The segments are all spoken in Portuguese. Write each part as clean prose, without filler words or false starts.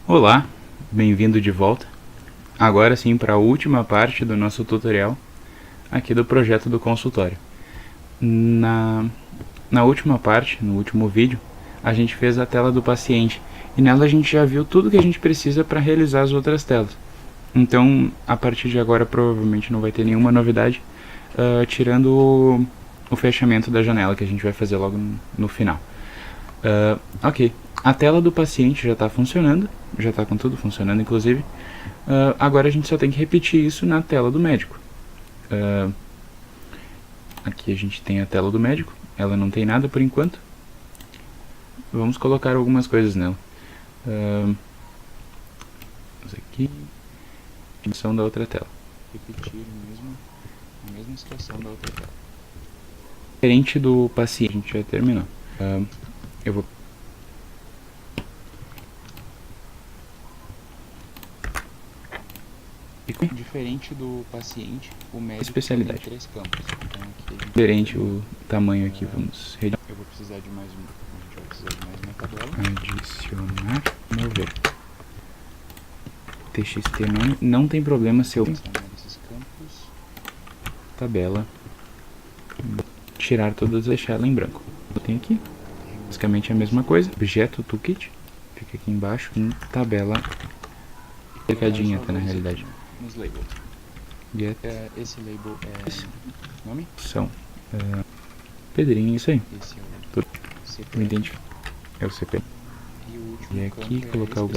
Olá, bem-vindo de volta. Agora sim para a última parte do nosso tutorial aqui do projeto do consultório. Na última parte, no último vídeo, a gente fez a tela do paciente e nela a gente já viu tudo que a gente precisa para realizar as outras telas. Então, a partir de agora provavelmente não vai ter nenhuma novidade, tirando o fechamento da janela que a gente vai fazer logo no final. Ok, a tela do paciente já está funcionando, já está com tudo funcionando inclusive. Agora a gente só tem que repetir isso na tela do médico. Aqui a gente tem a tela do médico, ela não tem nada por enquanto. Vamos colocar algumas coisas nela. Vamos aqui, situação da outra tela. Repetir a mesma situação da outra tela. Diferente do paciente, a gente já terminou. Eu vou diferente do paciente, o médico especialidade. Tem 3 campos. Então aqui diferente o tamanho aqui, vamos. Eu vou precisar de mais uma. A gente vai precisar de mais uma tabela. Adicionar, mover. TXT nome, não tem problema se eu esses campos. Tabela. Tirar todas e deixar ela em branco. Eu tenho aqui. Basicamente a mesma coisa. Objeto toolkit. Fica aqui embaixo. Tabela. Complicadinha até na realidade. Nos labels. Get. Esse label é nome? São. Pedrinho, isso aí. Esse é o CP. É o CP. E aqui colocar o.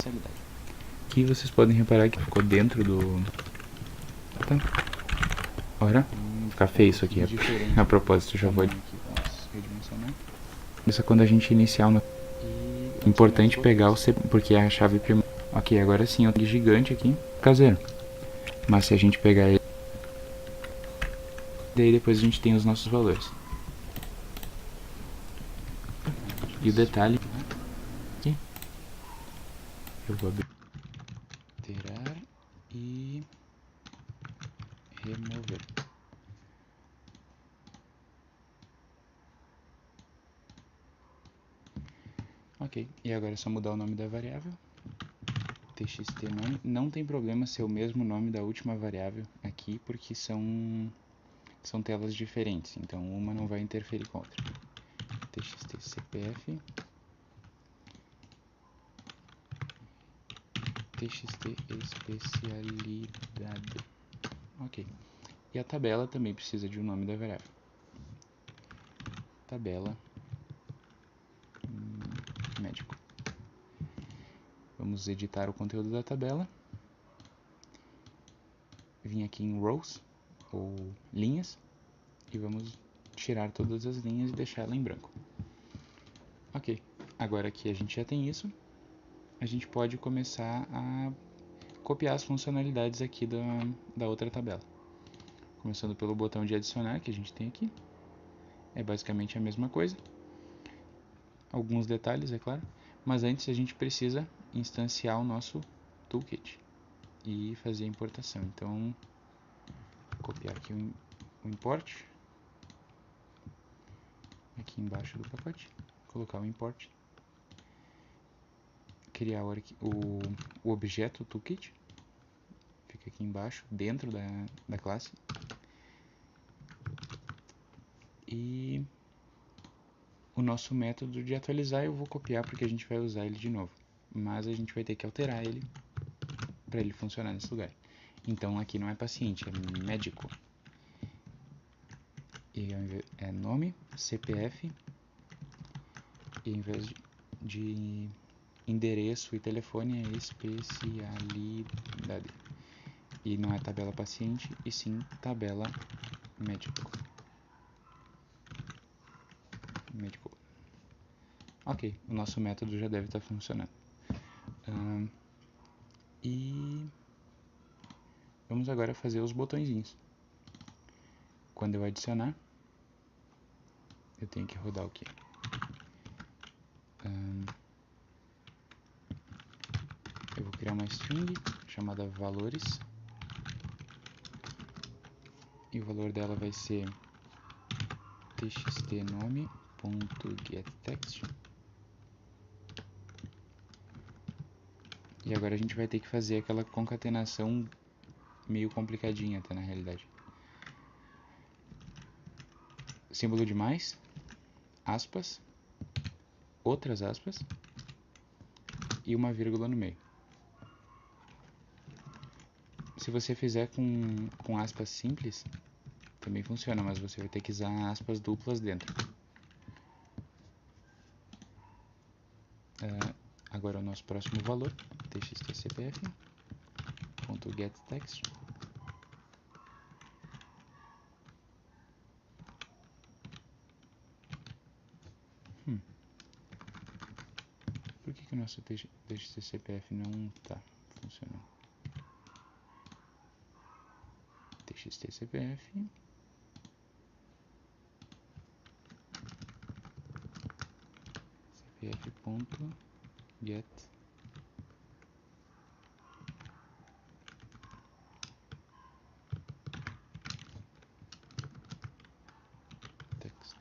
Aqui vocês podem reparar que ficou dentro do. Tá. Ora. Ficar feio isso aqui. A propósito, já vou. Isso é quando a gente iniciar o. Importante pegar o CP, porque é a chave primária. Ok, agora sim, é um gigante aqui, caseiro. Mas se a gente pegar ele, daí depois a gente tem os nossos valores. E o detalhe aqui, eu vou abrir, alterar e remover. Ok, e agora é só mudar o nome da variável. TXT nome, não tem problema ser o mesmo nome da última variável aqui, porque são telas diferentes, então uma não vai interferir com a outra. TXT CPF, TXT especialidade. Ok, e a tabela também precisa de um nome da variável. Tabela médico. Vamos editar o conteúdo da tabela. Vim aqui em rows, ou linhas, e vamos tirar todas as linhas e deixar ela em branco. Ok, agora que a gente já tem isso, a gente pode começar a copiar as funcionalidades aqui da outra tabela. Começando pelo botão de adicionar que a gente tem aqui. É basicamente a mesma coisa. Alguns detalhes, é claro. Mas antes a gente precisa instanciar o nosso toolkit e fazer a importação. Então, vou copiar aqui o import. Aqui embaixo do pacote. Colocar o import. Criar o objeto toolkit. Fica aqui embaixo, dentro da classe. E o nosso método de atualizar eu vou copiar porque a gente vai usar ele de novo. Mas a gente vai ter que alterar ele para ele funcionar nesse lugar. Então aqui não é paciente, é médico. E é nome, CPF, e em vez de endereço e telefone é especialidade. E não é tabela paciente, e sim tabela médico. Ok, o nosso método já deve estar funcionando. E vamos agora fazer os botõezinhos. Quando eu adicionar, eu tenho que rodar o quê? Eu vou criar uma string chamada valores. E o valor dela vai ser txtnome.getText. E agora a gente vai ter que fazer aquela concatenação meio complicadinha até na realidade. Símbolo de mais, aspas, outras aspas e uma vírgula no meio. Se você fizer com aspas simples, também funciona, mas você vai ter que usar aspas duplas dentro. Agora o nosso próximo valor, txtcpf.getText. Por que o nosso txtcpf não está funcionando? txtcpf cpf.get text.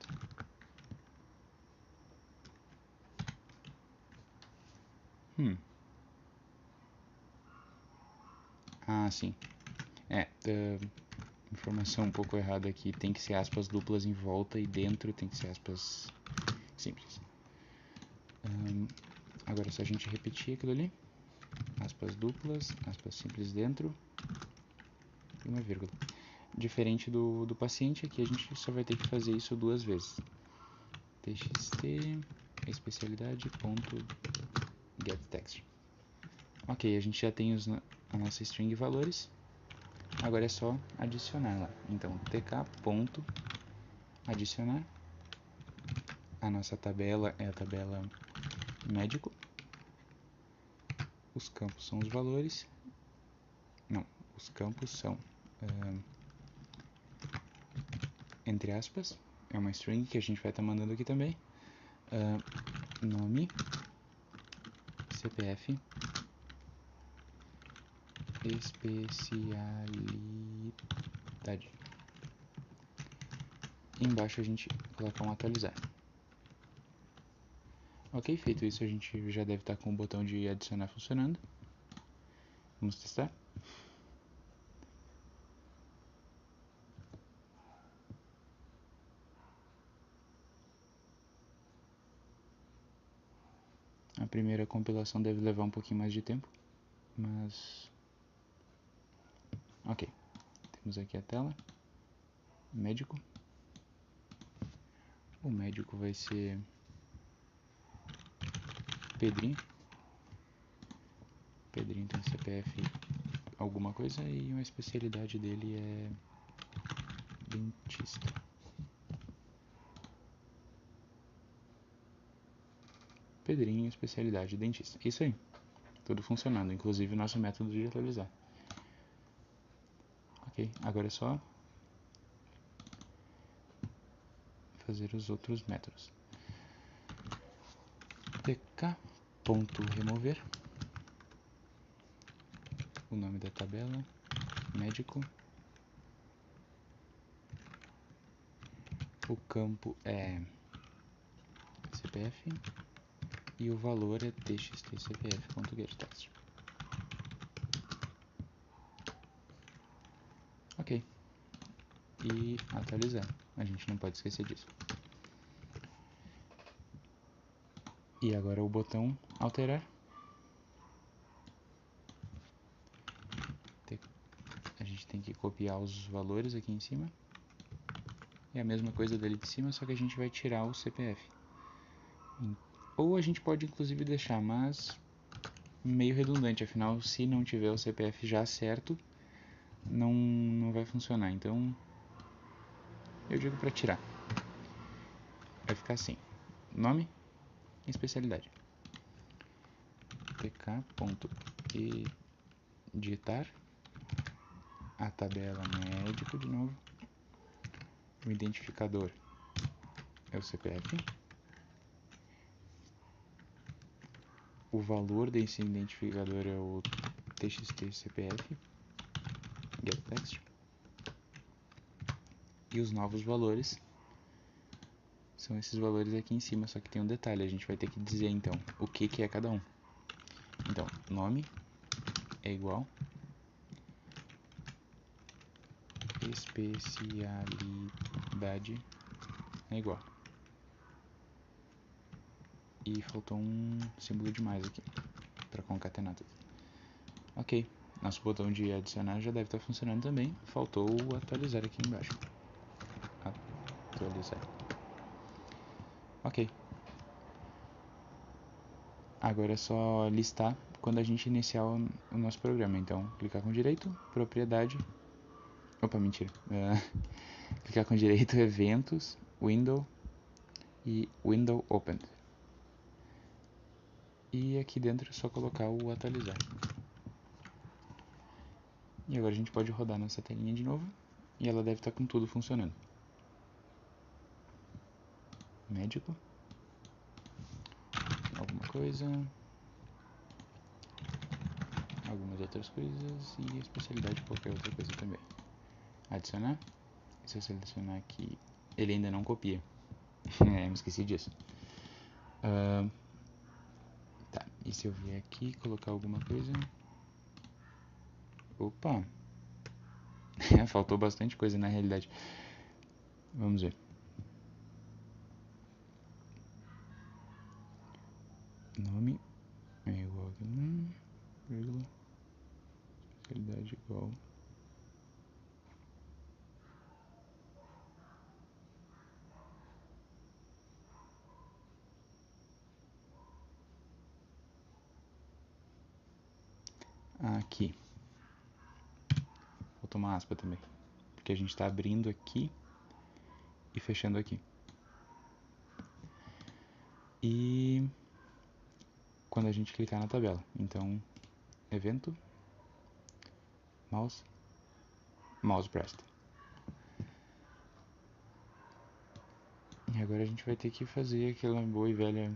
Ah, sim. Informação um pouco errada aqui. Tem que ser aspas duplas em volta e dentro tem que ser aspas simples. Agora é só a gente repetir aquilo ali. Aspas duplas, aspas simples dentro e uma vírgula. Diferente do paciente, aqui a gente só vai ter que fazer isso duas vezes. txt especialidade.getText. Ok, a gente já tem a nossa string valores. Agora é só adicionar lá. Então, tk.adicionar. A nossa tabela é a tabela médico. Os campos são os valores. Não, os campos são entre aspas. É uma string que a gente vai estar mandando aqui também. Nome, CPF, especialidade. E embaixo a gente coloca um atualizar. Ok, feito isso a gente já deve estar com o botão de adicionar funcionando. Vamos testar. A primeira compilação deve levar um pouquinho mais de tempo, mas... Ok, temos aqui a tela, médico. O médico vai ser Pedrinho. Pedrinho tem CPF alguma coisa e uma especialidade dele é dentista. Pedrinho, especialidade dentista. Isso aí. Tudo funcionando, inclusive o nosso método de atualizar. Ok, agora é só fazer os outros métodos. tk.remover o nome da tabela, médico. O campo é CPF e o valor é txtcpf.getText. Ok. E atualizar. A gente não pode esquecer disso. E agora o botão alterar. A gente tem que copiar os valores aqui em cima. É a mesma coisa dali de cima, só que a gente vai tirar o CPF. Ou a gente pode inclusive deixar, mas meio redundante, afinal se não tiver o CPF já certo, não vai funcionar. Então eu digo para tirar. Vai ficar assim: nome e especialidade. tk.editar a tabela médico de novo. O identificador é o CPF. O valor desse identificador é o txtcpf getText. E os novos valores são esses valores aqui em cima, só que tem um detalhe, a gente vai ter que dizer então o que é cada um. Então, nome, é igual. Especialidade é igual. E faltou um símbolo de mais aqui, para concatenar tudo. Ok, nosso botão de adicionar já deve estar funcionando também. Faltou o atualizar aqui embaixo. Atualizar. Ok. Agora é só listar quando a gente iniciar o nosso programa. Então, clicar com direito, propriedade. Opa, mentira. Clicar com direito, eventos, window e window open. E aqui dentro é só colocar o atualizar. E agora a gente pode rodar nossa telinha de novo. E ela deve estar com tudo funcionando. Médico. Alguma coisa. Algumas outras coisas. E especialidade qualquer outra coisa também. Adicionar. Se eu selecionar aqui, ele ainda não copia. Me esqueci disso. Tá, e se eu vier aqui colocar alguma coisa? Opa! Faltou bastante coisa na realidade. Vamos ver. Nome é igual a vírgula, especialidade igual. Aqui. Faltou uma aspa também. Porque a gente está abrindo aqui e fechando aqui. E quando a gente clicar na tabela. Então, evento, mouse pressed. E agora a gente vai ter que fazer aquela boa e velha.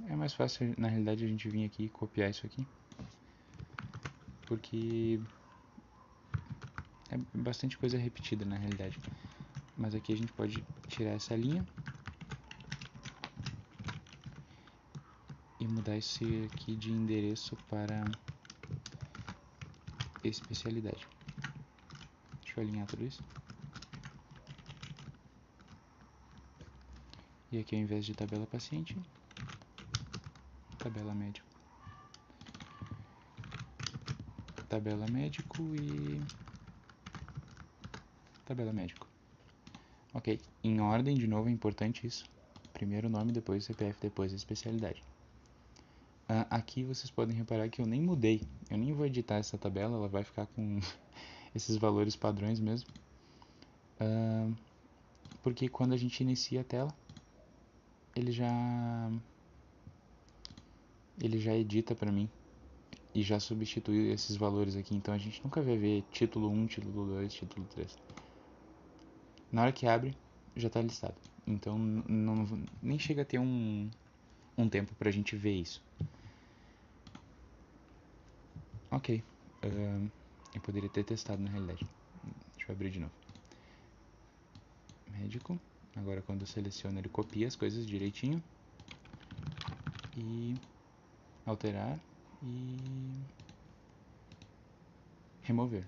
É mais fácil, na realidade, a gente vir aqui e copiar isso aqui. Porque é bastante coisa repetida na realidade. Mas aqui a gente pode tirar essa linha e mudar esse aqui de endereço para especialidade. Deixa eu alinhar tudo isso. E aqui ao invés de tabela paciente, tabela médico. Tabela médico e tabela médico. Ok, em ordem de novo, é importante isso. Primeiro o nome, depois o CPF, depois a especialidade. Aqui vocês podem reparar que eu nem mudei. Eu nem vou editar essa tabela, ela vai ficar com esses valores padrões mesmo. Porque quando a gente inicia a tela, ele já edita para mim e já substitui esses valores aqui. Então a gente nunca vai ver título 1, título 2, título 3. Na hora que abre, já está listado. Então nem chega a ter um tempo para a gente ver isso. Ok. Eu poderia ter testado na realidade. Deixa eu abrir de novo. Médico. Agora quando eu seleciono ele copia as coisas direitinho. E alterar e remover.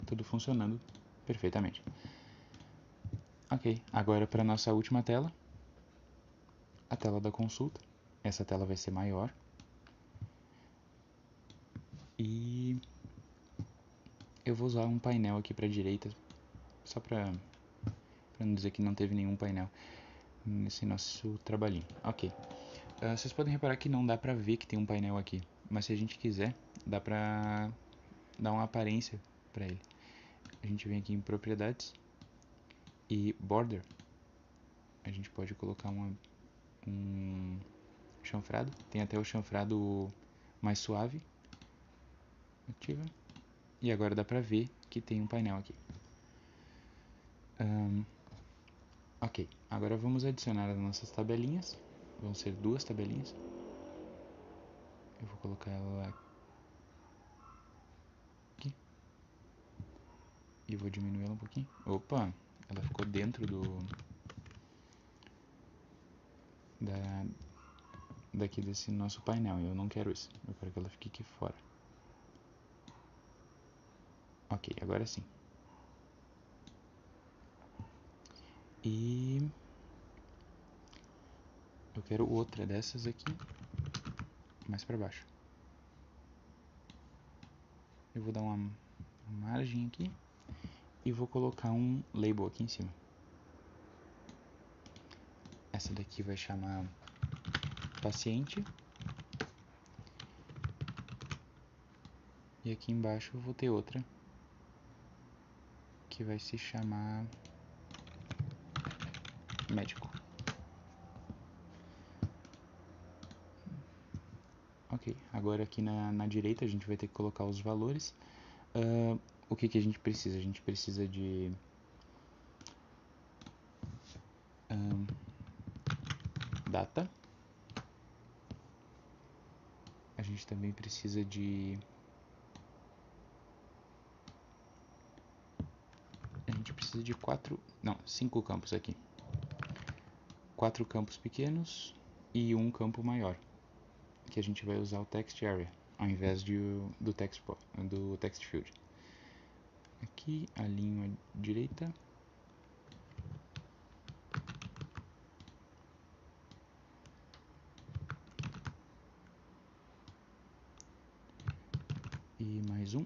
Tudo funcionando perfeitamente. Ok, agora para nossa última tela. A tela da consulta. Essa tela vai ser maior. E eu vou usar um painel aqui para a direita. Só para não dizer que não teve nenhum painel nesse nosso trabalhinho. Ok. Vocês podem reparar que não dá pra ver que tem um painel aqui, mas se a gente quiser, dá pra dar uma aparência pra ele. A gente vem aqui em propriedades e border. A gente pode colocar um chanfrado. Tem até o chanfrado mais suave. Ativa. E agora dá pra ver que tem um painel aqui. Ok, agora vamos adicionar as nossas tabelinhas. Vão ser 2 tabelinhas. Eu vou colocar ela aqui. E vou diminuir ela um pouquinho. Opa, ela ficou dentro daqui desse nosso painel. Eu não quero isso. Eu quero que ela fique aqui fora. Ok, agora sim. E eu quero outra dessas aqui, mais para baixo. Eu vou dar uma margem aqui e vou colocar um label aqui em cima. Essa daqui vai chamar paciente. E aqui embaixo eu vou ter outra que vai se chamar médico. Ok, agora aqui na direita a gente vai ter que colocar os valores. O que a gente precisa? A gente precisa de data. A gente também precisa de... A gente precisa de 5 campos aqui. 4 campos pequenos e um campo maior, que a gente vai usar o text area ao invés do text field. Aqui alinho à direita. E mais um.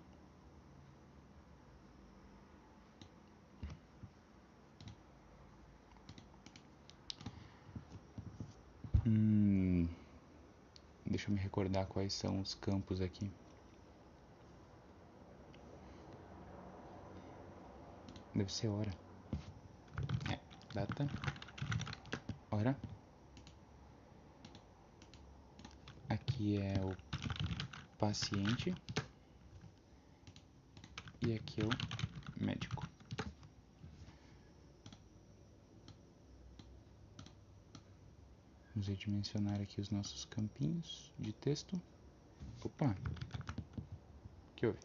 Deixa eu me recordar quais são os campos aqui. Deve ser hora. Data. Hora. Aqui é o paciente. E aqui é o médico. Vamos redimensionar aqui os nossos campinhos de texto. Opa! O que houve?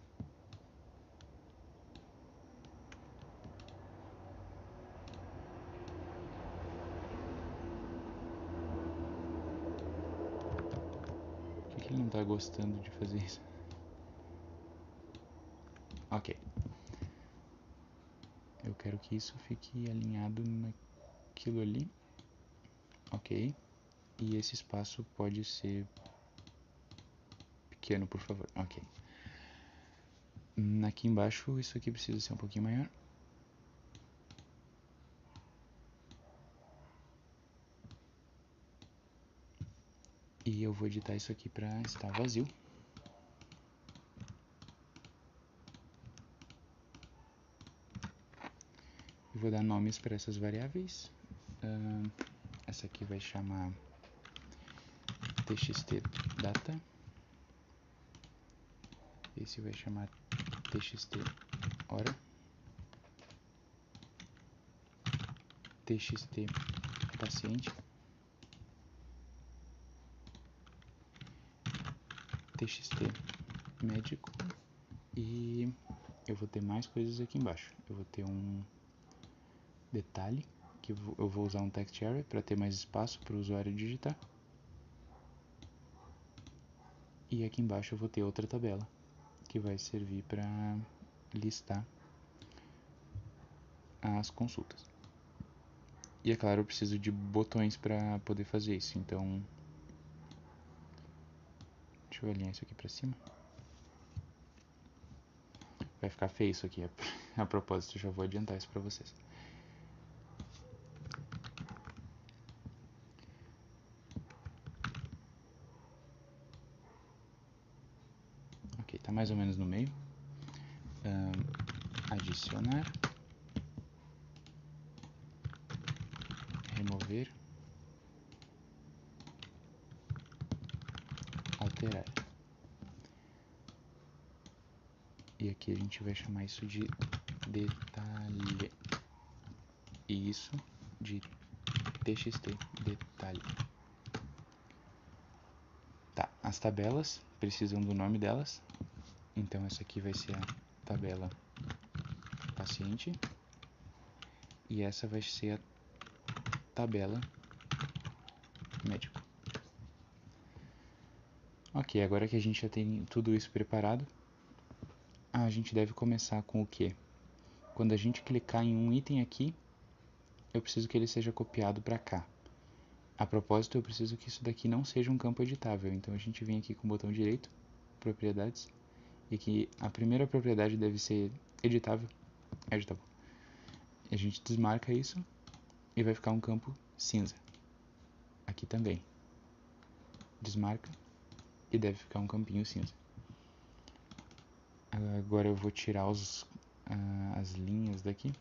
Por que ele não está gostando de fazer isso? Ok. Eu quero que isso fique alinhado naquilo ali. Ok. E esse espaço pode ser pequeno, por favor. Ok. Aqui embaixo, isso aqui precisa ser um pouquinho maior. E eu vou editar isso aqui para estar vazio. Eu vou dar nomes para essas variáveis. Essa aqui vai chamar txt data. Esse vai chamar txt hora. Txt paciente. Txt médico. E eu vou ter mais coisas aqui embaixo. Eu vou ter um detalhe, que eu vou usar um text area para ter mais espaço para o usuário digitar. E aqui embaixo eu vou ter outra tabela, que vai servir para listar as consultas. E é claro, eu preciso de botões para poder fazer isso, então deixa eu alinhar isso aqui para cima. Vai ficar feio isso aqui, a propósito, eu já vou adiantar isso para vocês. Ok, tá mais ou menos no meio. Adicionar. Remover. Alterar. E aqui a gente vai chamar isso de detalhe. E isso de txt detalhe. Tá, as tabelas precisam do nome delas. Então essa aqui vai ser a tabela paciente. E essa vai ser a tabela médico. Ok, agora que a gente já tem tudo isso preparado, a gente deve começar com o quê? Quando a gente clicar em um item aqui, eu preciso que ele seja copiado para cá. A propósito, eu preciso que isso daqui não seja um campo editável, então a gente vem aqui com o botão direito, propriedades, e que a primeira propriedade deve ser editável. A gente desmarca isso e vai ficar um campo cinza. Aqui também. Desmarca e deve ficar um campinho cinza. Agora eu vou tirar as linhas daqui.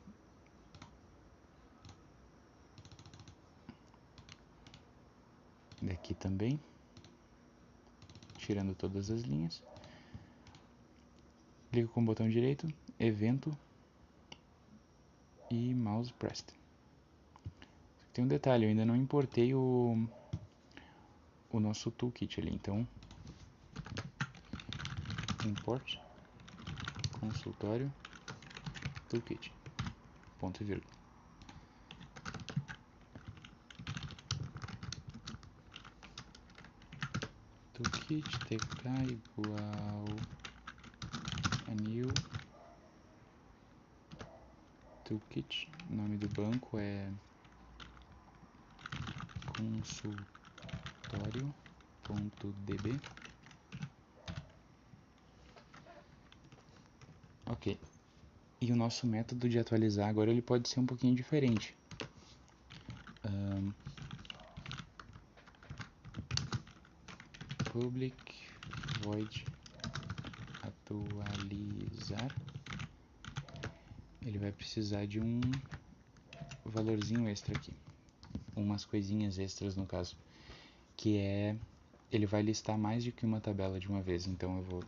Daqui também. Tirando todas as linhas. Clico com o botão direito, evento e mouse pressed. Tem um detalhe, eu ainda não importei o nosso toolkit ali, então import consultório toolkit, ponto e vírgula. Toolkit tk igual a new toolkit, nome do banco é consultório.db. Ok. E o nosso método de atualizar agora ele pode ser um pouquinho diferente. Public void atualizar. Ele vai precisar de um valorzinho extra aqui. Umas coisinhas extras no caso. Que é... ele vai listar mais do que uma tabela de uma vez. Então eu vou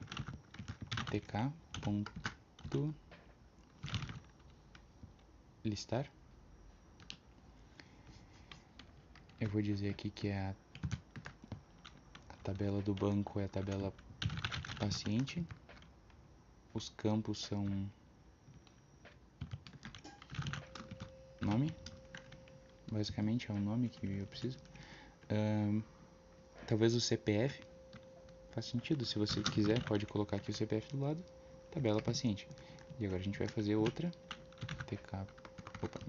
tk.listar. Eu vou dizer aqui que a tabela do banco é a tabela paciente. Os campos são nome. Basicamente é o nome que eu preciso. Talvez o CPF. Faz sentido, se você quiser pode colocar aqui o CPF do lado. Tabela paciente. E agora a gente vai fazer outra.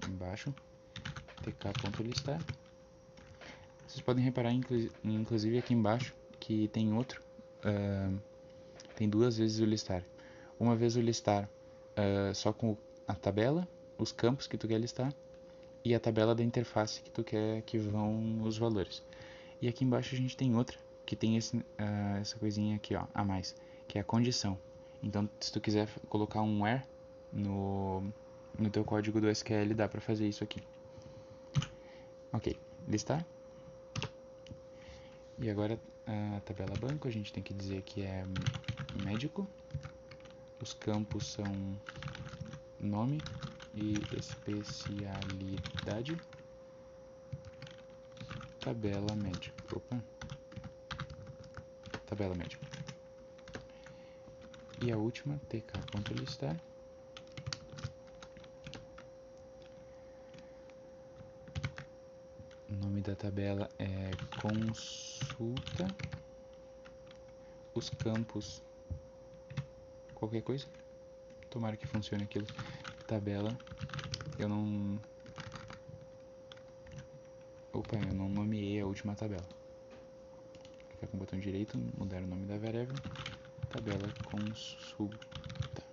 Embaixo. tk.listar. Vocês podem reparar inclusive aqui embaixo que tem outro. Tem duas vezes o listar. Uma vez o listar só com a tabela, os campos que tu quer listar e a tabela da interface que tu quer que vão os valores. E aqui embaixo a gente tem outra que tem essa coisinha aqui, ó, a mais, que é a condição. Então se tu quiser colocar um where no teu código do SQL, dá pra fazer isso aqui. Ok, listar. E agora a tabela banco a gente tem que dizer que é médico. Os campos são nome e especialidade. Tabela médico. Tabela médico. E a última, tk.listar. O nome da tabela é consulta. Os campos, qualquer coisa. Tomara que funcione aquilo. Tabela, eu não nomeei a última tabela. Clicar com o botão direito, mudar o nome da variável. Tabela consulta.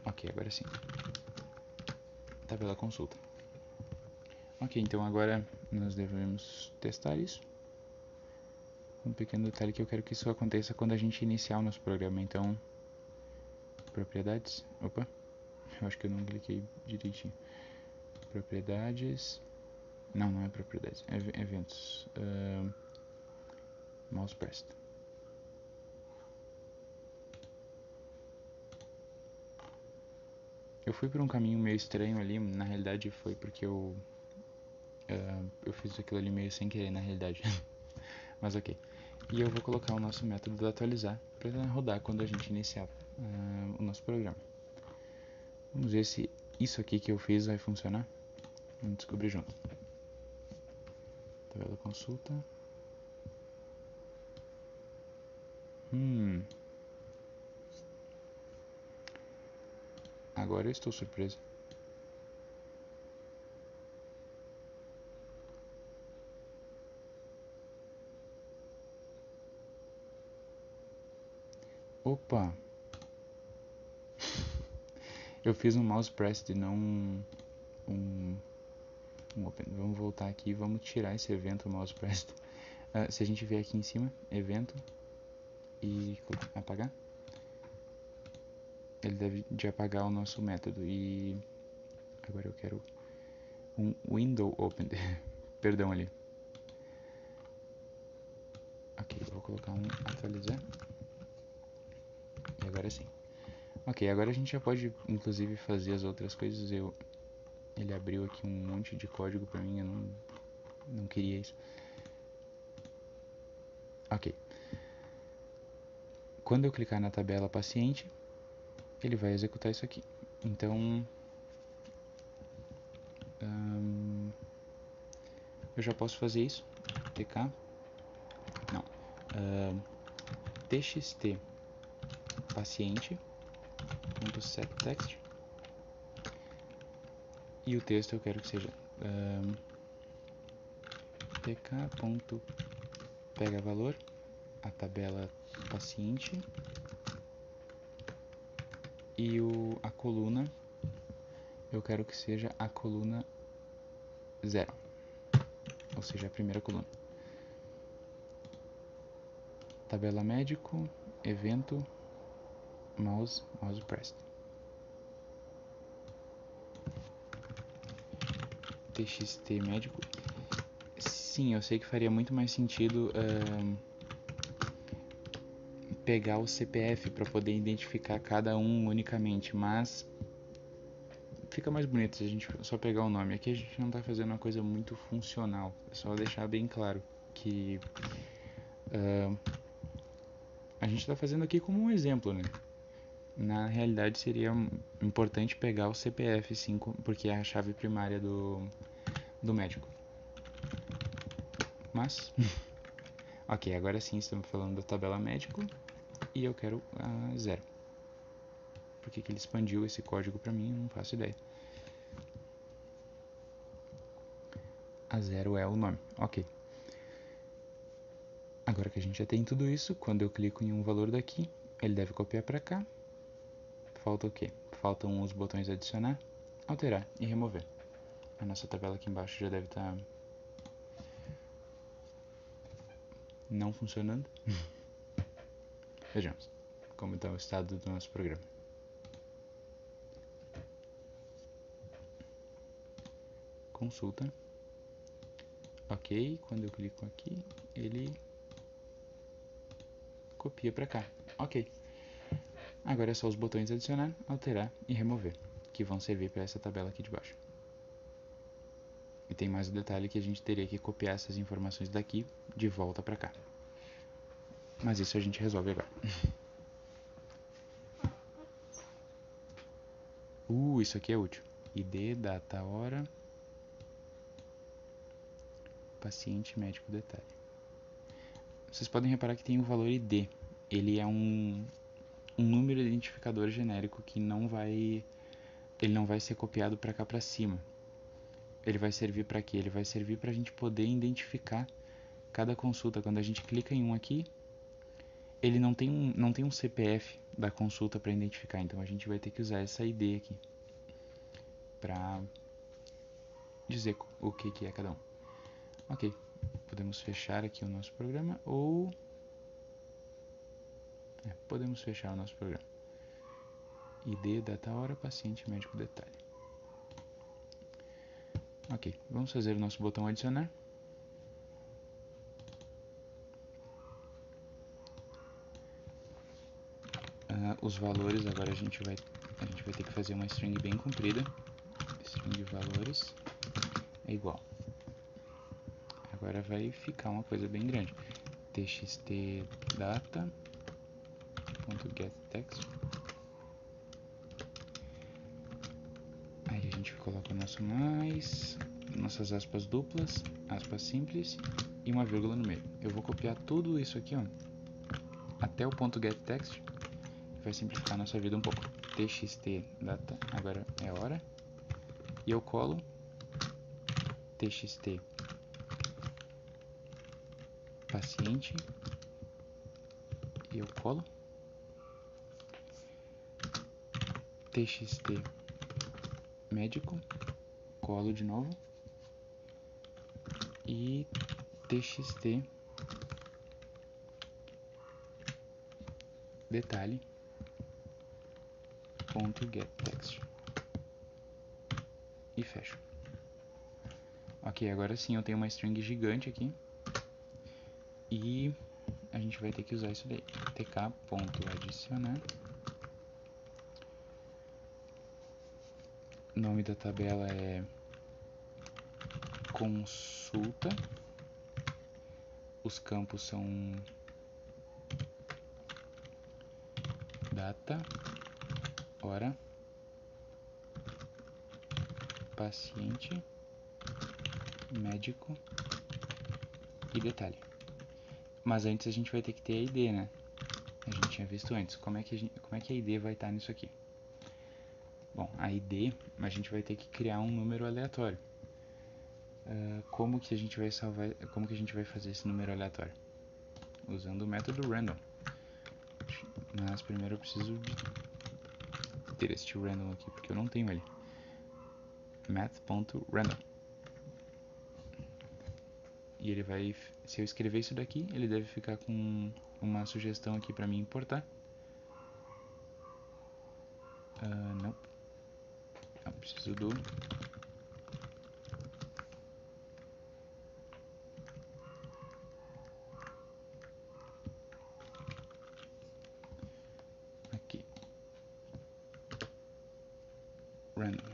Ok, agora sim. Tabela consulta. Ok, então agora nós devemos testar isso. Um pequeno detalhe que eu quero que isso aconteça quando a gente iniciar o nosso programa. Então, propriedades. Opa, eu acho que eu não cliquei direitinho. Propriedades. Não é propriedades, é eventos. Mouse pressed. Eu fui por um caminho meio estranho ali, na realidade foi porque eu fiz aquilo ali meio sem querer na realidade. Mas ok. E eu vou colocar o nosso método de atualizar para rodar quando a gente iniciar o nosso programa. Vamos ver se isso aqui que eu fiz vai funcionar. Vamos descobrir junto. Tabela consulta. Agora eu estou surpreso. Opa! Eu fiz um mouse pressed e não um open. Vamos voltar aqui e vamos tirar esse evento mouse pressed. Se a gente vier aqui em cima, evento, e apagar, ele deve de apagar o nosso método. E agora eu quero um window open. Perdão ali. Ok, eu vou colocar um atualizar. E agora sim. Ok, agora a gente já pode inclusive fazer as outras coisas. Ele abriu aqui um monte de código pra mim, eu não queria isso. Ok. Quando eu clicar na tabela paciente, ele vai executar isso aqui. Então, eu já posso fazer isso. tk, não, txt paciente.setText, e o texto eu quero que seja tk.pegavalor, a tabela paciente, e a coluna eu quero que seja a coluna 0, ou seja, a primeira coluna. Tabela médico, evento, mouse pressed. txt médico. Sim, eu sei que faria muito mais sentido pegar o CPF para poder identificar cada um unicamente, mas fica mais bonito se a gente só pegar o nome. Aqui a gente não está fazendo uma coisa muito funcional, é só deixar bem claro que a gente está fazendo aqui como um exemplo, né? Na realidade seria importante pegar o CPF, sim, porque é a chave primária do médico. Mas, ok, agora sim estamos falando da tabela médico e eu quero a 0. Por que ele expandiu esse código para mim? Eu não faço ideia. A 0 é o nome, ok. Agora que a gente já tem tudo isso, quando eu clico em um valor daqui, ele deve copiar para cá. Falta o quê? Faltam os botões adicionar, alterar e remover. A nossa tabela aqui embaixo já deve estar não funcionando. Vejamos como está o estado do nosso programa. Consulta. Ok, quando eu clico aqui, ele copia para cá. Ok. Agora é só os botões adicionar, alterar e remover, que vão servir para essa tabela aqui de baixo. E tem mais um detalhe que a gente teria que copiar essas informações daqui de volta para cá. Mas isso a gente resolve agora. Isso aqui é útil. ID, data, hora, paciente, médico, detalhe. Vocês podem reparar que tem o valor ID. Ele é um número identificador genérico que ele não vai ser copiado para cá para cima. Ele vai servir para quê? Ele vai servir para a gente poder identificar cada consulta. Quando a gente clica em um aqui, ele não tem um CPF da consulta para identificar, então a gente vai ter que usar essa ID aqui para dizer o que é cada um. Ok, podemos fechar aqui o nosso programa ou podemos fechar o nosso programa. ID, data, hora, paciente, médico, detalhe. Ok, vamos fazer o nosso botão adicionar. Os valores, agora a gente vai ter que fazer uma string bem comprida. String valores é igual. Agora vai ficar uma coisa bem grande. txt data.getText. Aí a gente coloca o nosso mais, nossas aspas duplas, aspas simples e uma vírgula no meio. Eu vou copiar tudo isso aqui, ó, até o ponto getText. Vai simplificar a nossa vida um pouco. txt data, agora é hora, e eu colo txt paciente, e eu colo txt médico, colo de novo, e txt detalhe ponto get text e fecho. Ok, agora sim eu tenho uma string gigante aqui e a gente vai ter que usar isso daí, tk.adicionar, nome da tabela é consulta, os campos são data, hora, paciente, médico e detalhe. Mas antes a gente vai ter que ter a ID, né? A gente tinha visto antes. Como é que a ID vai estar nisso aqui? Bom, a ID a gente vai ter que criar um número aleatório. Como que a gente vai salvar? Como que a gente vai fazer esse número aleatório? Usando o método random. Mas primeiro eu preciso ter este random aqui, porque eu não tenho ele. Math.random. E ele vai, se eu escrever isso daqui, ele deve ficar com uma sugestão aqui para mim importar. Não. Não, preciso do aqui. Random.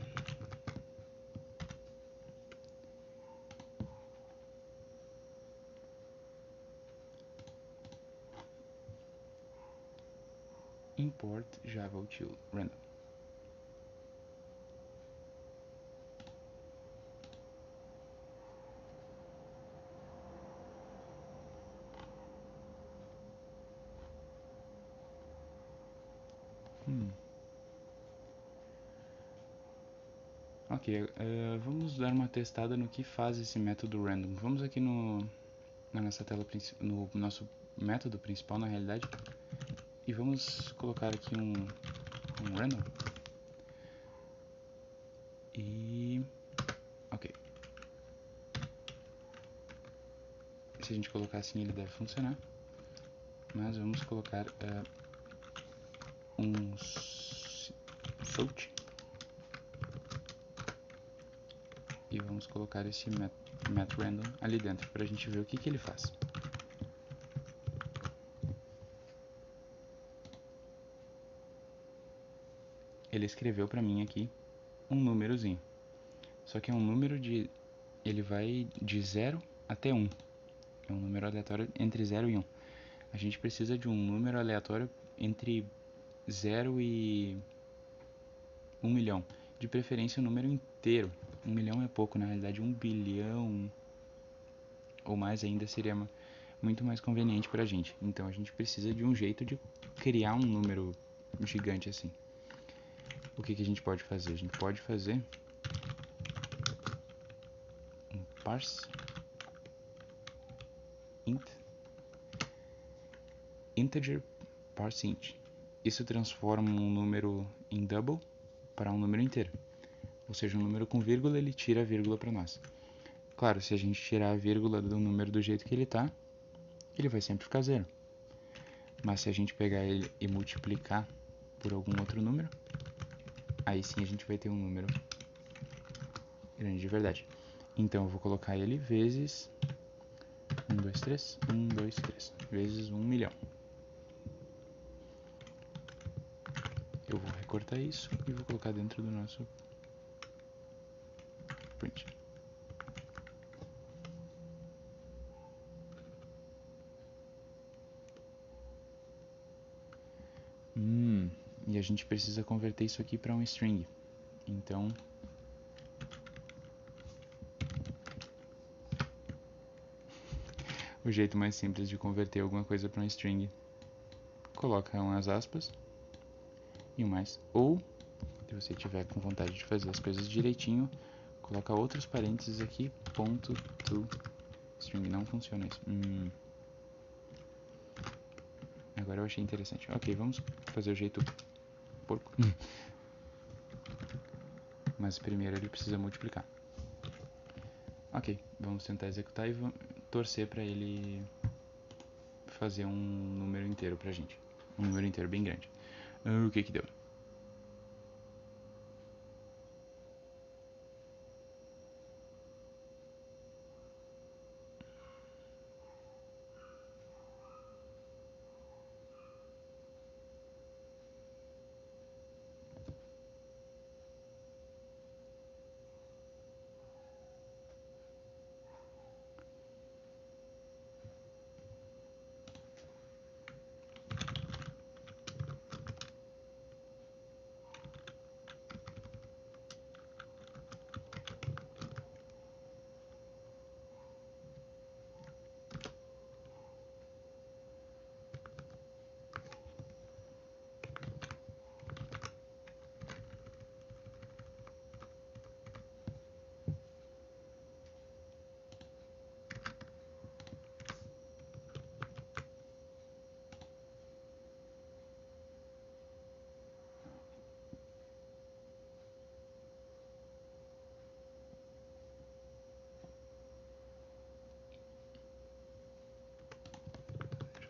Import Java util random. Ok, vamos dar uma testada no que faz esse método random. Vamos aqui na nossa tela, no nosso método principal na realidade, e vamos colocar aqui um random. E ok. Se a gente colocar assim ele deve funcionar. Mas vamos colocar um float e vamos colocar esse math random ali dentro para a gente ver o que ele faz. Ele escreveu para mim aqui um númerozinho, só que é um número ele vai de 0 até 1, é um número aleatório entre 0 e 1. A gente precisa de um número aleatório entre 0 e 1 milhão, de preferência um número inteiro. 1 milhão é pouco, na realidade 1 bilhão ou mais ainda seria muito mais conveniente pra gente. Então a gente precisa de um jeito de criar um número gigante assim. O que a gente pode fazer? A gente pode fazer um parse int integer parse int. Isso transforma um número em double para um número inteiro. Ou seja, um número com vírgula, ele tira a vírgula para nós. Claro, se a gente tirar a vírgula do número do jeito que ele está, ele vai sempre ficar zero. Mas se a gente pegar ele e multiplicar por algum outro número, aí sim a gente vai ter um número grande de verdade. Então eu vou colocar ele vezes 1, 2, 3, 1, 2, 3, vezes 1 milhão. Eu vou recortar isso e vou colocar dentro do nosso print. E a gente precisa converter isso aqui para um string. Então, o jeito mais simples de converter alguma coisa para um string, coloca umas aspas pouquinho mais. Ou, se você tiver com vontade de fazer as coisas direitinho, coloca outros parênteses aqui, ponto to string. Não funciona isso. Agora eu achei interessante. Ok, vamos fazer o jeito porco. Mas primeiro ele precisa multiplicar. Ok, vamos tentar executar e torcer para ele fazer um número inteiro pra gente. Um número inteiro bem grande. O que que deu?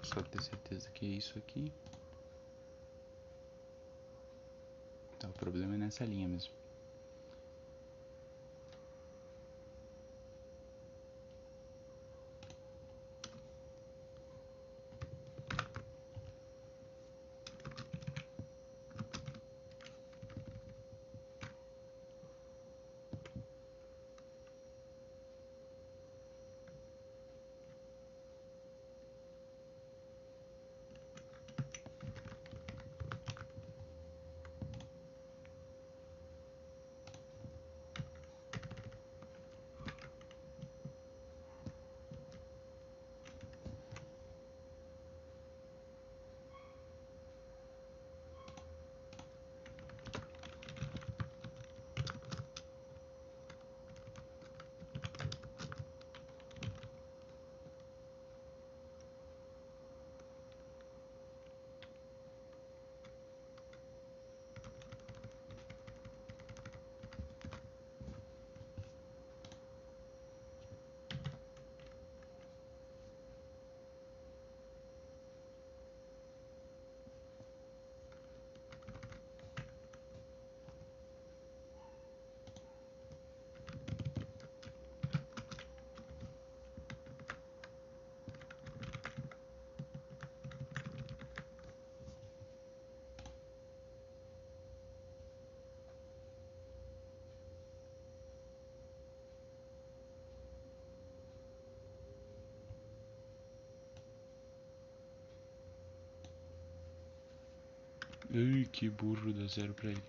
Deixa eu só ter certeza que é isso aqui. Tá, o problema é nessa linha mesmo. Ai, que burro, dá zero pra ele.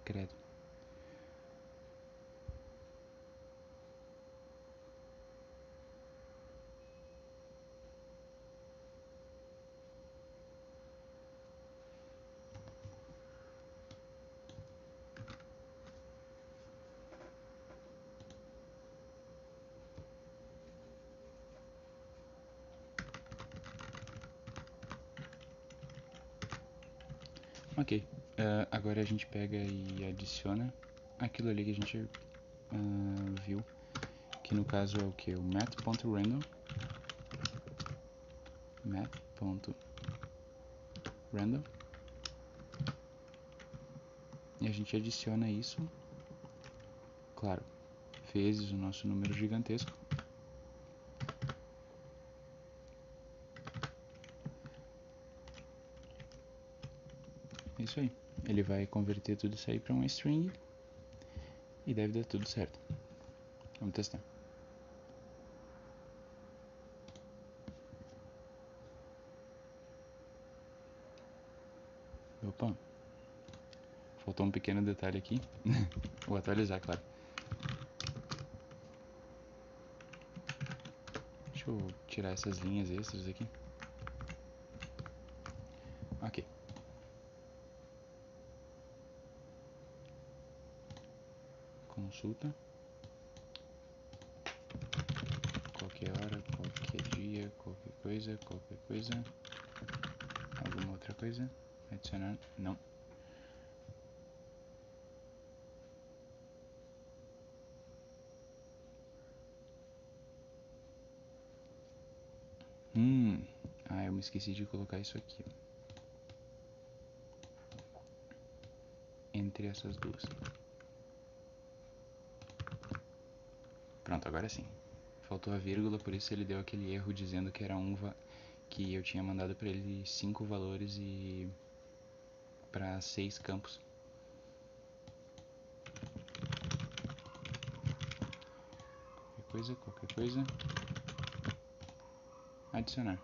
Credo. Ok, agora a gente pega e adiciona aquilo ali que a gente viu, que no caso é o que? O math.random e a gente adiciona isso, claro, vezes o nosso número gigantesco. É isso aí, ele vai converter tudo isso aí para uma string e deve dar tudo certo. Vamos testar. Opa. Faltou um pequeno detalhe aqui. Vou atualizar, claro. Deixa eu tirar essas linhas extras aqui. Ok. Consulta. Qualquer hora, qualquer dia, qualquer coisa. Alguma outra coisa? Adicionar? Não. Ah, eu me esqueci de colocar isso aqui. Entre essas duas. Pronto, agora sim. Faltou a vírgula, por isso ele deu aquele erro dizendo que era que eu tinha mandado para ele 5 valores e para 6 campos. Qualquer coisa. Adicionar.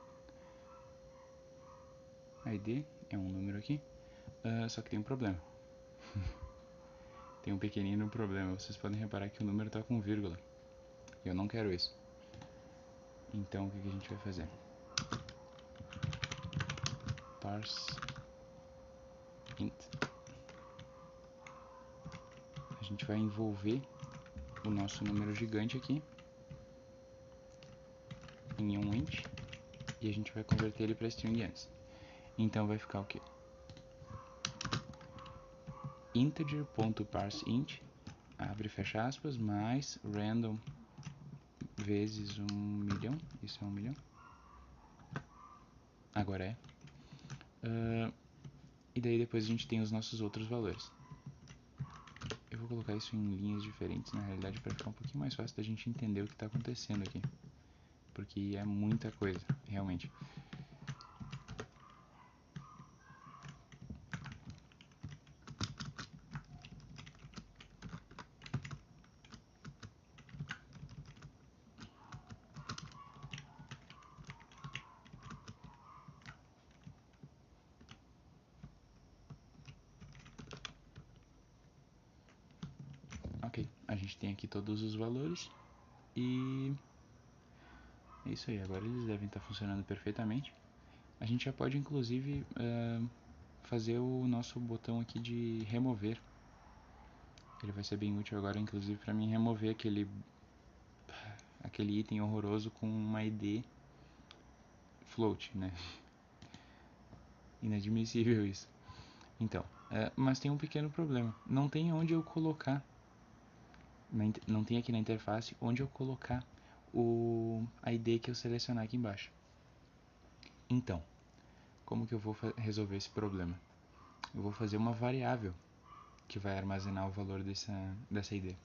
ID é um número aqui, só que tem um problema. Tem um pequenino problema. Vocês podem reparar que o número está com vírgula. E eu não quero isso. Então o que a gente vai fazer? Parse int. A gente vai envolver o nosso número gigante aqui em um int e a gente vai converter ele para string antes. Então vai ficar o quê? Integer.parseInt, abre e fecha aspas, mais random vezes 1.000.000, isso é 1.000.000, agora é, e daí depois a gente tem os nossos outros valores. Eu vou colocar isso em linhas diferentes, na realidade, para ficar um pouquinho mais fácil da gente entender o que está acontecendo aqui, porque é muita coisa, realmente. Ok, a gente tem aqui todos os valores e é isso aí, agora eles devem estar funcionando perfeitamente. A gente já pode inclusive fazer o nosso botão aqui de remover. Ele vai ser bem útil agora, inclusive, para mim remover aquele item horroroso com uma ID float, né? Inadmissível isso. Então, mas tem um pequeno problema. Não tem onde eu colocar, não tem aqui na interface onde eu colocar a ID que eu selecionar aqui embaixo. Então, como que eu vou resolver esse problema? Eu vou fazer uma variável que vai armazenar o valor dessa ID.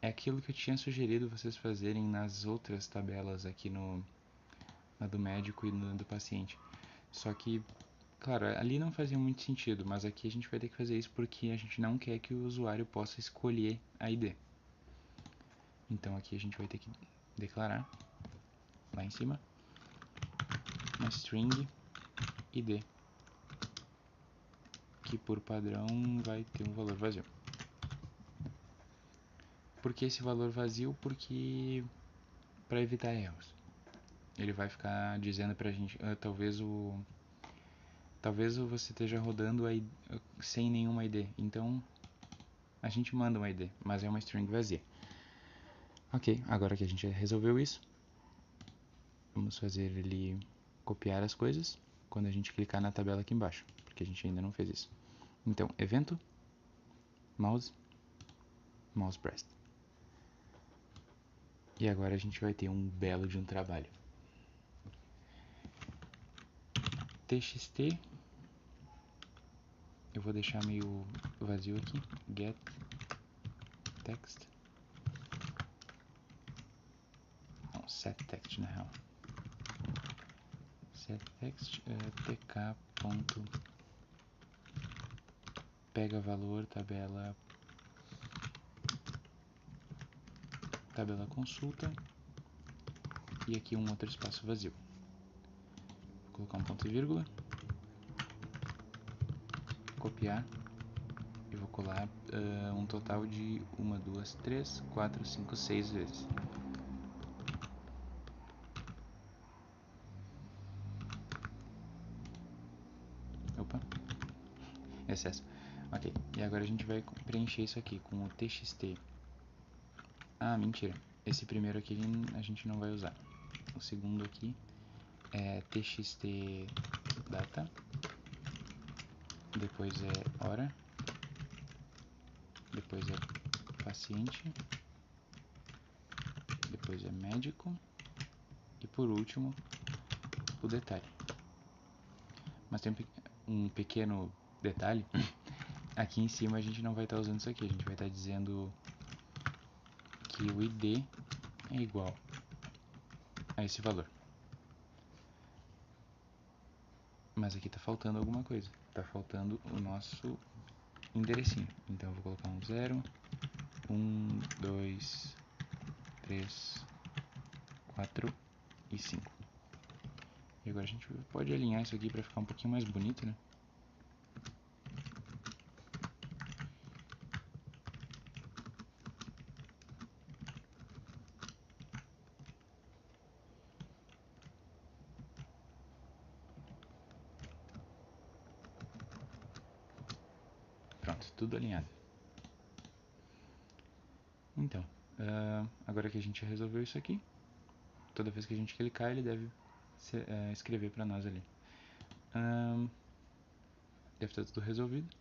É aquilo que eu tinha sugerido vocês fazerem nas outras tabelas aqui na do médico e na do paciente. Só que, claro, ali não fazia muito sentido, mas aqui a gente vai ter que fazer isso porque a gente não quer que o usuário possa escolher a ID. Então aqui a gente vai ter que declarar, lá em cima, uma string ID, que por padrão vai ter um valor vazio. Por que esse valor vazio? Porque para evitar erros. Ele vai ficar dizendo pra gente, talvez você esteja rodando sem nenhuma ID. Então a gente manda uma ID, mas é uma string vazia. Ok, agora que a gente resolveu isso, vamos fazer ele copiar as coisas quando a gente clicar na tabela aqui embaixo, porque a gente ainda não fez isso. Então, evento, mouse pressed. E agora a gente vai ter um belo de um trabalho. TXT, eu vou deixar meio vazio aqui, get text, não, set text na real, set text, tk ponto pega valor tabela tabela consulta e aqui um outro espaço vazio. Vou colocar um ponto e vírgula, copiar e vou colar um total de 1, 2, 3, 4, 5, 6 vezes. Opa, excesso. Ok, e agora a gente vai preencher isso aqui com o txt. Ah, mentira, esse primeiro aqui a gente não vai usar. O segundo aqui é txt data, depois é hora, depois é paciente, depois é médico e por último o detalhe. Mas tem um pequeno detalhe. Aqui em cima a gente não vai estar usando isso aqui, a gente vai estar dizendo que o ID é igual a esse valor. Mas aqui está faltando alguma coisa, está faltando o nosso enderecinho. Então eu vou colocar um 0, 1, 2, 3, 4 e 5. E agora a gente pode alinhar isso aqui para ficar um pouquinho mais bonito, né? Pronto, tudo alinhado. Então, agora que a gente resolveu isso aqui, toda vez que a gente clicar ele deve escrever para nós ali. Deve estar tudo resolvido.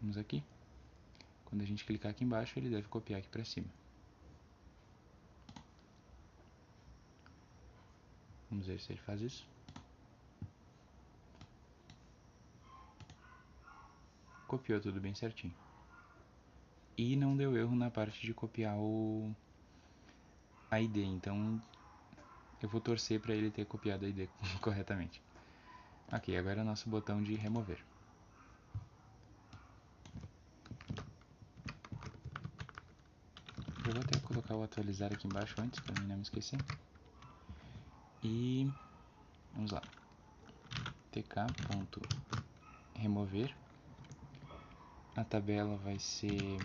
Vamos aqui. Quando a gente clicar aqui embaixo, ele deve copiar aqui para cima. Vamos ver se ele faz isso. Copiou tudo bem certinho. E não deu erro na parte de copiar a ID, então eu vou torcer para ele ter copiado a ID corretamente. Ok, agora é o nosso botão de remover. Eu vou até colocar o atualizar aqui embaixo antes, para mim não me esquecer. E vamos lá. tk.remover. A tabela vai ser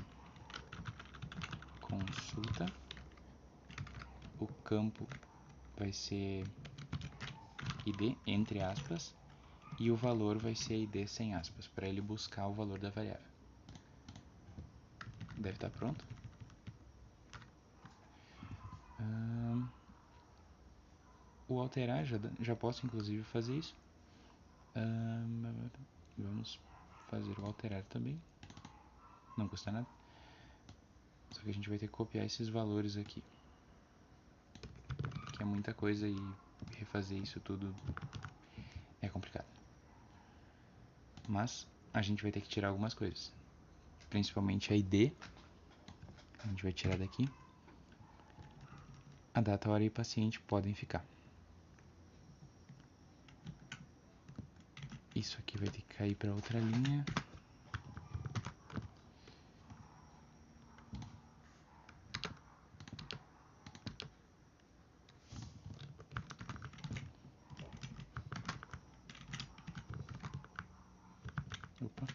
consulta. O campo vai ser ID, entre aspas. E o valor vai ser ID sem aspas, para ele buscar o valor da variável. Deve estar pronto. O alterar, já posso inclusive fazer isso. Vamos fazer o alterar também. Não custa nada. Só que a gente vai ter que copiar esses valores aqui. Que é muita coisa e refazer isso tudo é complicado. Mas a gente vai ter que tirar algumas coisas. Principalmente a ID. A gente vai tirar daqui. A data, hora e paciente podem ficar. Isso aqui vai ter que cair para outra linha. Opa.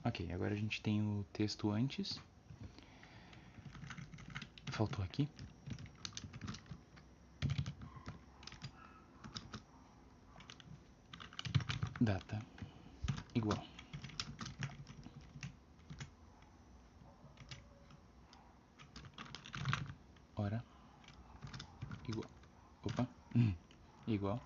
Ok, agora a gente tem o texto antes. Faltou aqui. Data igual. Hora igual. Opa. Igual.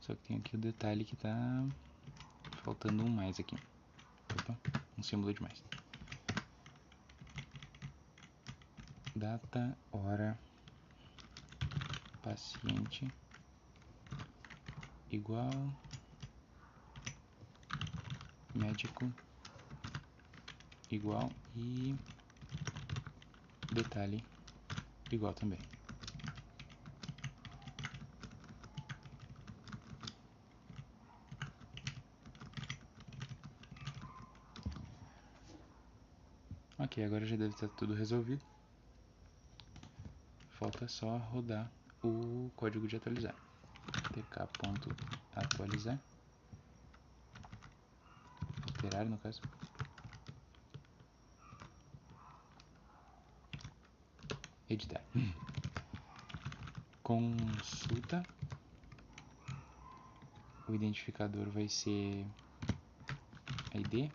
Só que tem aqui o detalhe que tá faltando um mais aqui. Opa, um símbolo demais. Data, hora, paciente igual, médico igual e detalhe igual também. Ok, agora já deve estar tudo resolvido. Falta só rodar o código de atualizar. tk.atualizar, alterar no caso. Editar. Consulta. O identificador vai ser ID.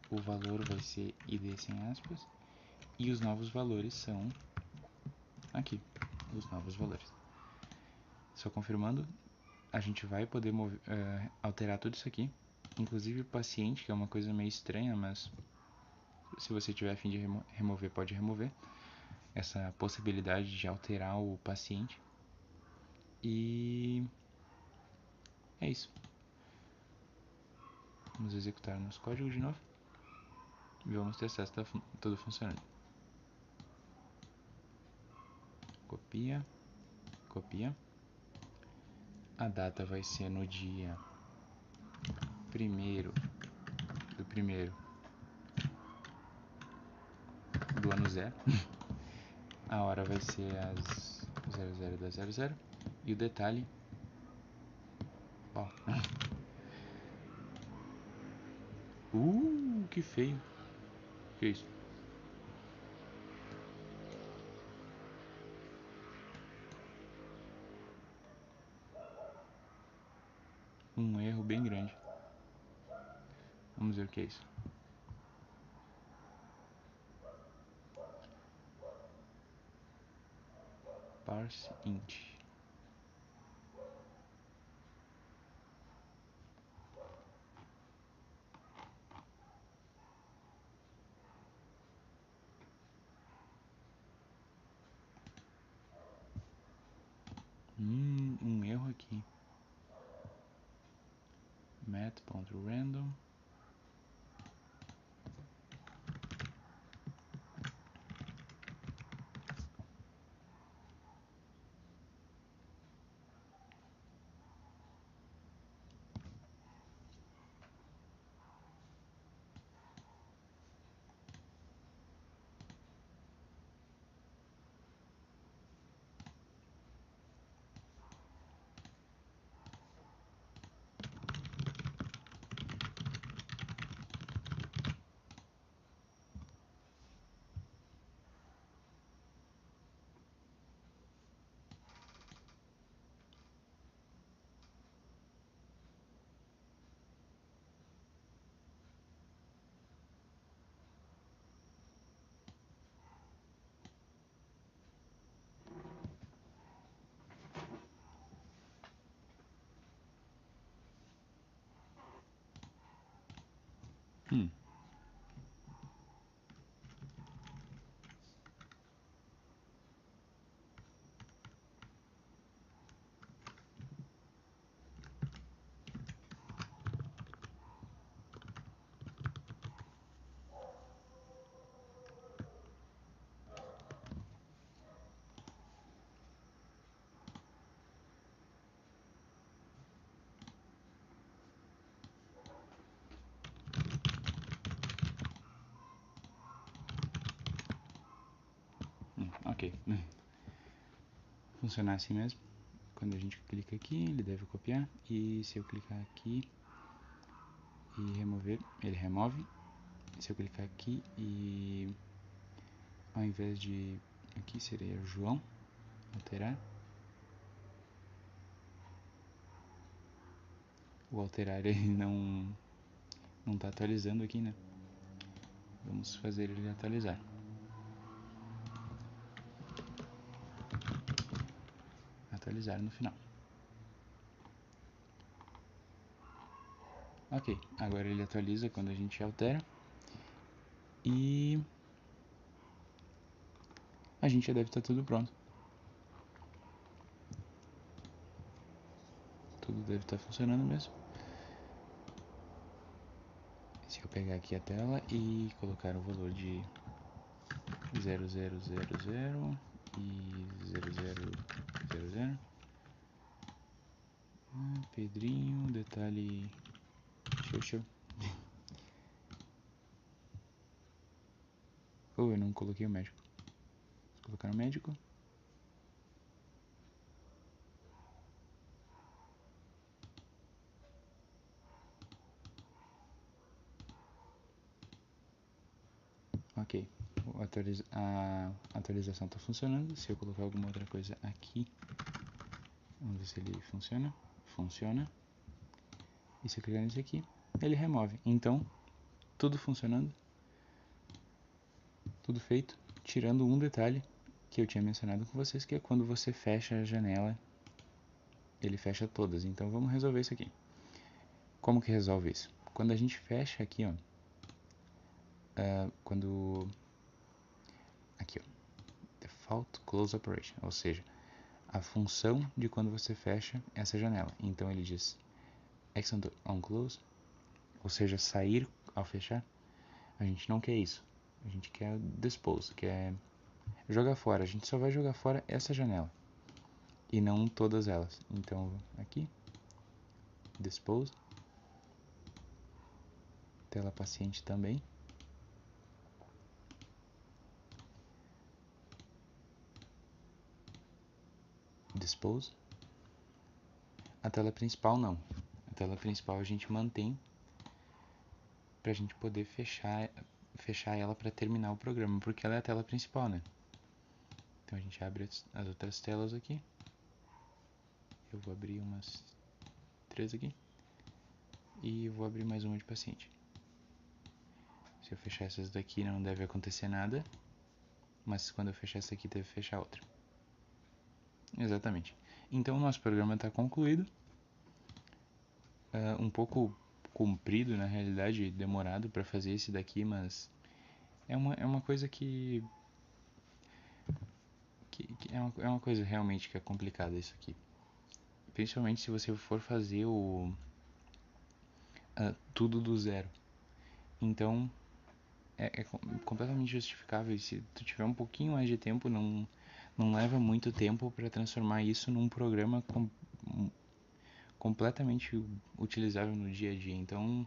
O valor vai ser ID sem aspas. E os novos valores são aqui. Os novos valores. Só confirmando, a gente vai poder alterar tudo isso aqui. Inclusive o paciente, que é uma coisa meio estranha, mas se você tiver a fim de remover, pode remover. Essa possibilidade de alterar o paciente. E é isso. Vamos executar nosso código de novo. E vamos testar se está tudo funcionando. Copia. Copia. A data vai ser no dia 1º do 1º do ano 0. A hora vai ser às 00 da 00. E o detalhe... Ó. Que feio. Que isso? Um erro bem grande. Vamos ver o que é isso. Parse int. Um erro aqui. Math.random. Ok. Funcionar assim mesmo. Quando a gente clica aqui, ele deve copiar. E se eu clicar aqui e remover, ele remove. Se eu clicar aqui e ao invés de aqui seria João, alterar. O alterar ele não está atualizando aqui, né? Vamos fazer ele atualizar. Atualizar no final. Ok, agora ele atualiza quando a gente altera. E a gente já deve estar tudo pronto. Tudo deve estar funcionando mesmo. Se eu pegar aqui a tela e colocar o valor de 0000 e 0000. Pedrinho, detalhe. Show. Oh, eu não coloquei o médico. Vou colocar o médico. Ok. A atualização está funcionando. Se eu colocar alguma outra coisa aqui, vamos ver se ele funciona. Funciona. E se eu clicar nesse aqui, ele remove. Então, tudo funcionando. Tudo feito. Tirando um detalhe que eu tinha mencionado com vocês, que é quando você fecha a janela, ele fecha todas. Então vamos resolver isso aqui. Como que resolve isso? Quando a gente fecha aqui, ó, aqui, ó, default close operation, ou seja, a função de quando você fecha essa janela. Então ele diz exit on close, ou seja, sair ao fechar. A gente não quer isso. A gente quer dispose, que é jogar fora. A gente só vai jogar fora essa janela e não todas elas. Então aqui, dispose, tela paciente também. Dispose. A tela principal não. A tela principal a gente mantém pra gente poder fechar ela para terminar o programa, porque ela é a tela principal, né? Então a gente abre as outras telas aqui. Eu vou abrir umas 3 aqui. E vou abrir mais uma de paciente. Se eu fechar essas daqui não deve acontecer nada. Mas quando eu fechar essa aqui deve fechar outra. Exatamente. Então o nosso programa está concluído. Um pouco comprido, na realidade, demorado para fazer esse daqui, mas é uma coisa que é uma coisa realmente que é complicada isso aqui. Principalmente se você for fazer tudo do zero. Então é completamente justificável. E se tu tiver um pouquinho mais de tempo, não leva muito tempo para transformar isso num programa completamente utilizável no dia a dia. Então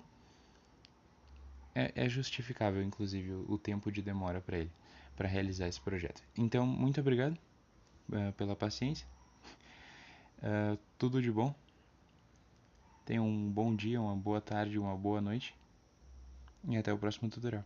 é justificável, inclusive, o tempo de demora para ele, para realizar esse projeto. Então, muito obrigado pela paciência. Tudo de bom. Tenha um bom dia, uma boa tarde, uma boa noite. E até o próximo tutorial.